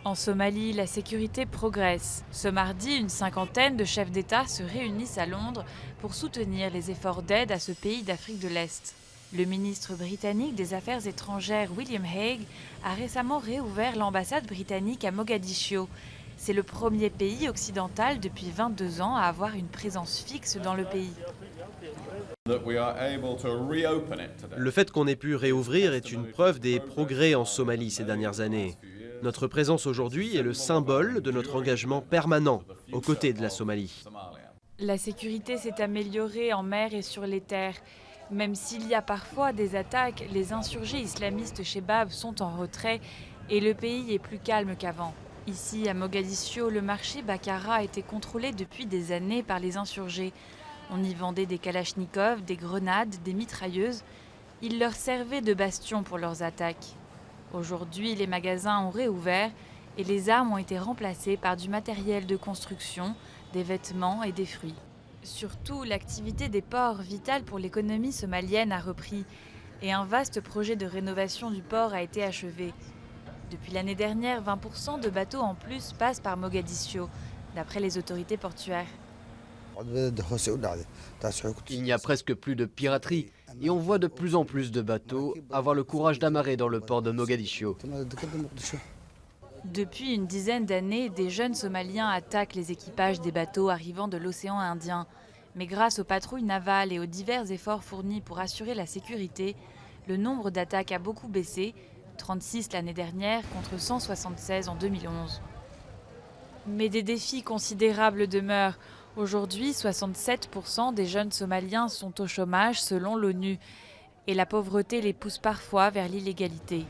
En Somalie, la sécurité progresse. Ce mardi, une cinquantaine de chefs d'État se réunissent à Londres pour soutenir les efforts d'aide à ce pays d'Afrique de l'Est. Le ministre britannique des Affaires étrangères William Hague a récemment réouvert l'ambassade britannique à Mogadiscio. C'est le premier pays occidental depuis 22 ans à avoir une présence fixe dans le pays. Le fait qu'on ait pu réouvrir est une preuve des progrès en Somalie ces dernières années. Notre présence aujourd'hui est le symbole de notre engagement permanent aux côtés de la Somalie. La sécurité s'est améliorée en mer et sur les terres. Même s'il y a parfois des attaques, les insurgés islamistes Chebab sont en retrait et le pays est plus calme qu'avant. Ici, à Mogadiscio, le marché Baccarat était contrôlé depuis des années par les insurgés. On y vendait des kalachnikovs, des grenades, des mitrailleuses. Ils leur servaient de bastion pour leurs attaques. Aujourd'hui, les magasins ont réouvert et les armes ont été remplacées par du matériel de construction, des vêtements et des fruits. Surtout, l'activité des ports, vitale pour l'économie somalienne, a repris et un vaste projet de rénovation du port a été achevé. Depuis l'année dernière, 20% de bateaux en plus passent par Mogadiscio, d'après les autorités portuaires. Il n'y a presque plus de piraterie et on voit de plus en plus de bateaux avoir le courage d'amarrer dans le port de Mogadiscio. Depuis une dizaine d'années, des jeunes Somaliens attaquent les équipages des bateaux arrivant de l'océan Indien. Mais grâce aux patrouilles navales et aux divers efforts fournis pour assurer la sécurité, le nombre d'attaques a beaucoup baissé, 36 l'année dernière contre 176 en 2011. Mais des défis considérables demeurent. Aujourd'hui, 67% des jeunes Somaliens sont au chômage selon l'ONU. Et la pauvreté les pousse parfois vers l'illégalité.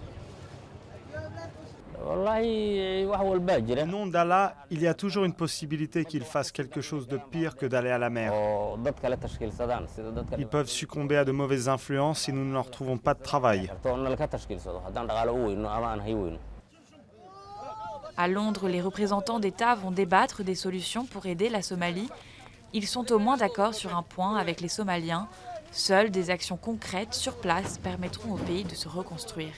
Au nom d'Allah, il y a toujours une possibilité qu'ils fassent quelque chose de pire que d'aller à la mer. Ils peuvent succomber à de mauvaises influences si nous ne leur trouvons pas de travail. À Londres, les représentants d'État vont débattre des solutions pour aider la Somalie. Ils sont au moins d'accord sur un point avec les Somaliens. Seules des actions concrètes sur place permettront au pays de se reconstruire.